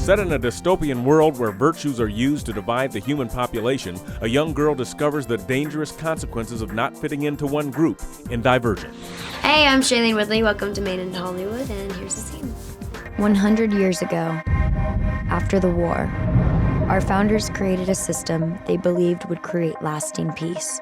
Set in a dystopian world where virtues are used to divide the human population, a young girl discovers the dangerous consequences of not fitting into one group in Divergent. Hey, I'm Shailene Woodley. Welcome to Made in Hollywood, and here's the scene. 100 years ago, after the war, our founders created a system they believed would create lasting peace.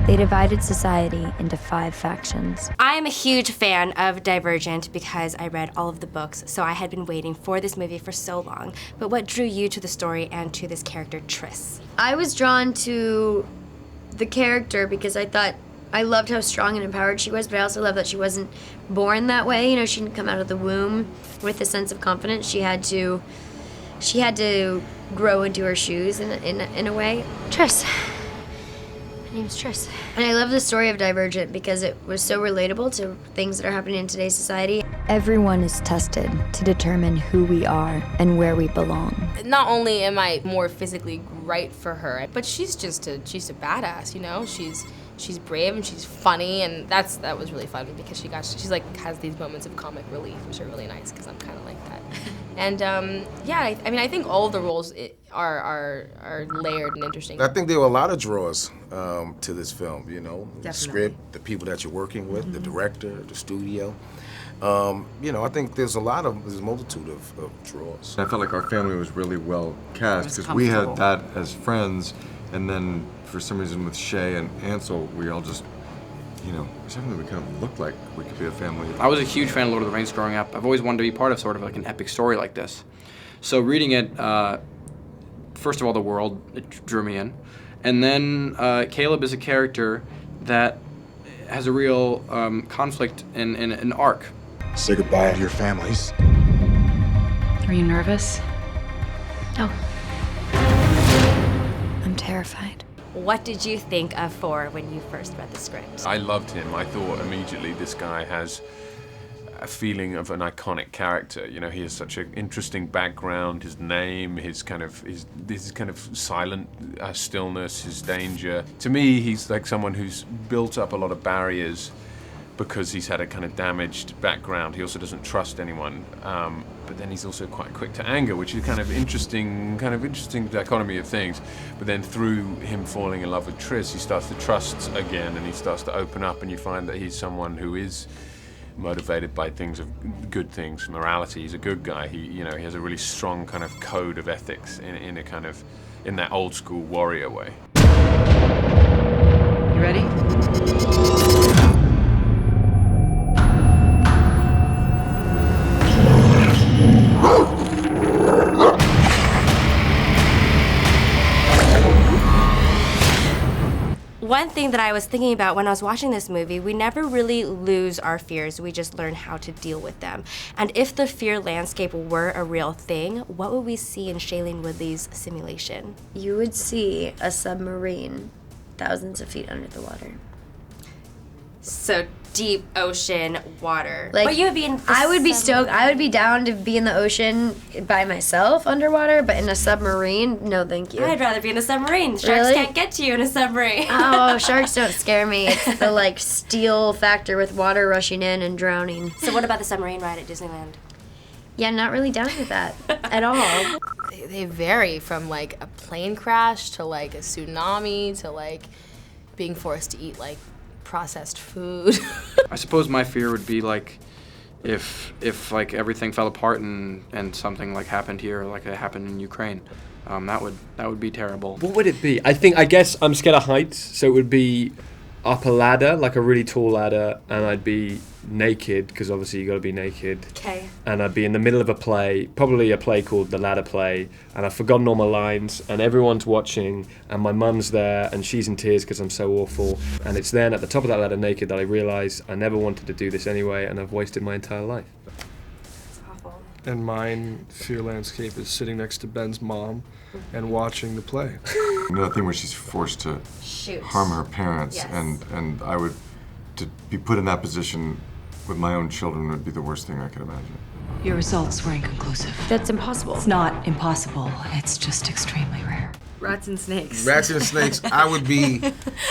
They divided society into 5 factions. I am a huge fan of Divergent because I read all of the books, so I had been waiting for this movie for so long. But what drew you to the story and to this character, Triss? I was drawn to the character because I loved how strong and empowered she was, but I also loved that she wasn't born that way. You know, she didn't come out of the womb with a sense of confidence. She had to grow into her shoes in a way. Triss. My name's Triss. And I love the story of Divergent because it was so relatable to things that are happening in today's society. Everyone is tested to determine who we are and where we belong. Not only am I more physically right for her, but she's a badass, you know? She's brave and she's funny, and that was really fun because she's like has these moments of comic relief, which are really nice because I'm kind of like that. And I think all of the roles are layered and interesting. I think there were a lot of draws to this film. You know, Definitely. The script, the people that you're working with, the director, the studio. I think there's a multitude of draws. I felt like our family was really well cast because we had that as friends, and then for some reason with Shay and Ansel, we all just, it's something that we kind of looked like we could be a family. I was a huge fan of Lord of the Rings growing up. I've always wanted to be part of sort of like an epic story like this. So reading it, first of all, the world, it drew me in. And then Caleb is a character that has a real conflict and an arc. Say goodbye to your families. Are you nervous? No. I'm terrified. What did you think of Four when you first read the script? I loved him. I thought immediately this guy has a feeling of an iconic character. You know, he has such an interesting background, his name, his kind of silent stillness, his danger. To me, he's like someone who's built up a lot of barriers because he's had a kind of damaged background. He also doesn't trust anyone, but then he's also quite quick to anger, which is kind of interesting dichotomy of things. But then through him falling in love with Triss, he starts to trust again, and he starts to open up, and you find that he's someone who is motivated by good things, morality. He's a good guy. He has a really strong kind of code of ethics in that old school warrior way. You ready? One thing that I was thinking about when I was watching this movie, we never really lose our fears, we just learn how to deal with them. And if the fear landscape were a real thing, what would we see in Shailene Woodley's simulation? You would see a submarine thousands of feet under the water. So deep ocean water. Like, but you would be in I would be stoked. I would be down to be in the ocean by myself underwater, but in a submarine, no thank you. I'd rather be in a submarine. Sharks Really? can't get to you in a submarine. Oh, sharks don't scare me. It's the steel factor with water rushing in and drowning. So what about the submarine ride at Disneyland? Yeah, not really down with that at all. They vary from like a plane crash to like a tsunami to like being forced to eat like processed food. I suppose my fear would be like if like everything fell apart and something like happened here, like it happened in Ukraine. That would be terrible. What would it be? I guess I'm scared of heights, so it would be up a ladder, like a really tall ladder, and I'd be naked, because obviously you got to be naked. Okay. And I'd be in the middle of a play, probably a play called The Ladder Play, and I've forgotten all my lines, and everyone's watching, and my mum's there, and she's in tears because I'm so awful. And it's then at the top of that ladder naked that I realise I never wanted to do this anyway, and I've wasted my entire life. That's awful. And mine fear landscape is sitting next to Ben's mom and watching the play. Another thing where she's forced to harm her parents, Yes. and I would, to be put in that position with my own children would be the worst thing I could imagine. Your results were inconclusive. That's impossible. It's not impossible. It's just extremely rare. Rats and snakes. Rats and snakes. I would be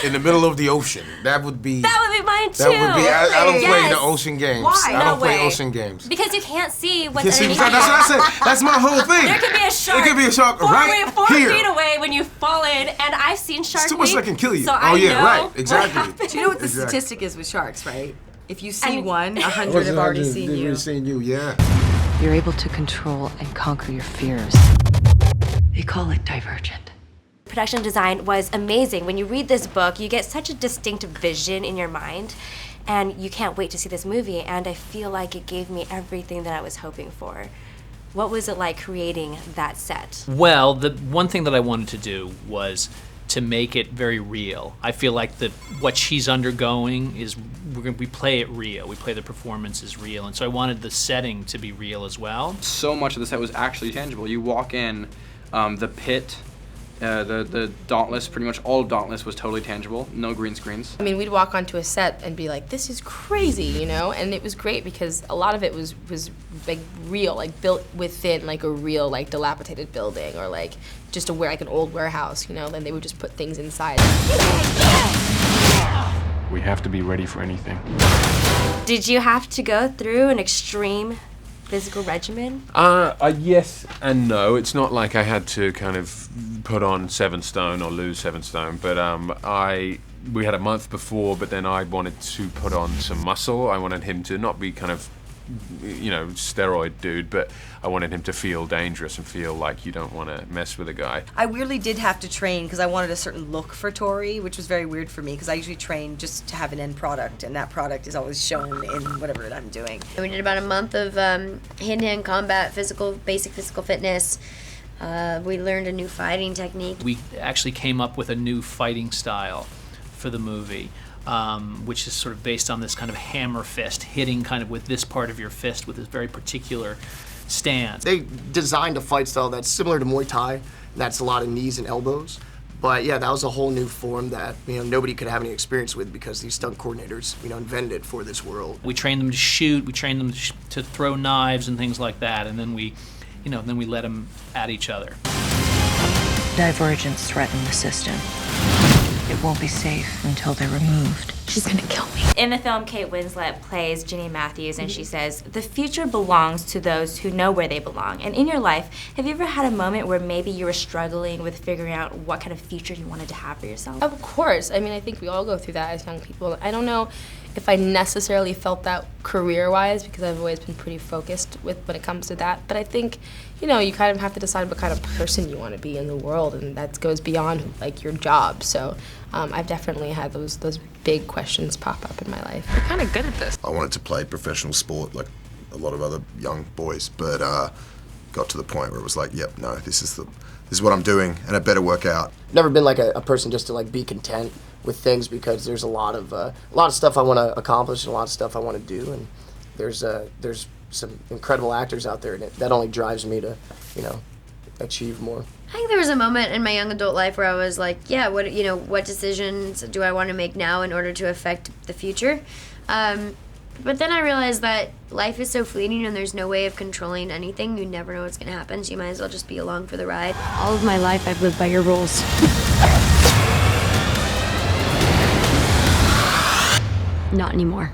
in the middle of the ocean. That would be mine too. That would be. I don't play Yes. the ocean games. Why? I don't No play way. ocean games. Because you can't see what's You see, underneath. that's what I said. That's my whole thing. There could be a shark. There could be a shark right 4 here. feet away when you fall in, and I've seen sharks. It's too much that can kill you. So Oh, I yeah, know right. what Exactly. happens. Do you know what the Exactly. statistic is with sharks, right? If you see And- one, 100 have already seen you. Seen you, yeah. You're able to control and conquer your fears. They call it Divergent. Production design was amazing. When you read this book, you get such a distinct vision in your mind, and you can't wait to see this movie, and I feel like it gave me everything that I was hoping for. What was it like creating that set? Well, the one thing that I wanted to do was to make it very real. I feel like what she's undergoing is we play it real. We play the performance as real, and so I wanted the setting to be real as well. So much of the set was actually tangible. You walk in, the pit, the Dauntless, pretty much all of Dauntless was totally tangible. No green screens. I mean, we'd walk onto a set and be like, this is crazy, you know? And it was great because a lot of it was like real, like built within like a real like dilapidated building or like just like an old warehouse, you know? Then they would just put things inside. We have to be ready for anything. Did you have to go through an extreme physical regimen? Yes and no. It's not like I had to kind of put on 7 stone or lose 7 stone, but we had a month before, but then I wanted to put on some muscle. I wanted him to not be kind of, you know, steroid dude, but I wanted him to feel dangerous and feel like you don't want to mess with a guy. I weirdly did have to train because I wanted a certain look for Tori, which was very weird for me because I usually train just to have an end product, and that product is always shown in whatever that I'm doing. We did about a month of hand-to-hand combat, basic physical fitness. We learned a new fighting technique. We actually came up with a new fighting style for the movie, which is sort of based on this kind of hammer fist, hitting kind of with this part of your fist with this very particular stance. They designed a fight style that's similar to Muay Thai. That's a lot of knees and elbows. But yeah, that was a whole new form that, you know, nobody could have any experience with because these stunt coordinators, you know, invented it for this world. We trained them to shoot, we trained them to throw knives and things like that, and then we let them at each other. Divergents threaten the system. It won't be safe until they're removed. She's gonna kill me. In the film, Kate Winslet plays Ginny Matthews, and she says, the future belongs to those who know where they belong. And in your life, have you ever had a moment where maybe you were struggling with figuring out what kind of future you wanted to have for yourself? Of course. I mean, I think we all go through that as young people. I don't know if I necessarily felt that career-wise because I've always been pretty focused when it comes to that. But I think, you know, you kind of have to decide what kind of person you want to be in the world, and that goes beyond like your job. So I've definitely had those big questions pop up in my life. You're kind of good at this. I wanted to play professional sport like a lot of other young boys, but got to the point where it was like, yep, no, this is what I'm doing, and it better work out. Never been like a person just to like be content with things because there's a lot of stuff I want to accomplish and a lot of stuff I want to do, and there's some incredible actors out there, and that only drives me to, you know, achieve more. I think there was a moment in my young adult life where I was like, yeah, what decisions do I want to make now in order to affect the future? But then I realized that life is so fleeting and there's no way of controlling anything. You never know what's going to happen, so you might as well just be along for the ride. All of my life, I've lived by your rules. Not anymore.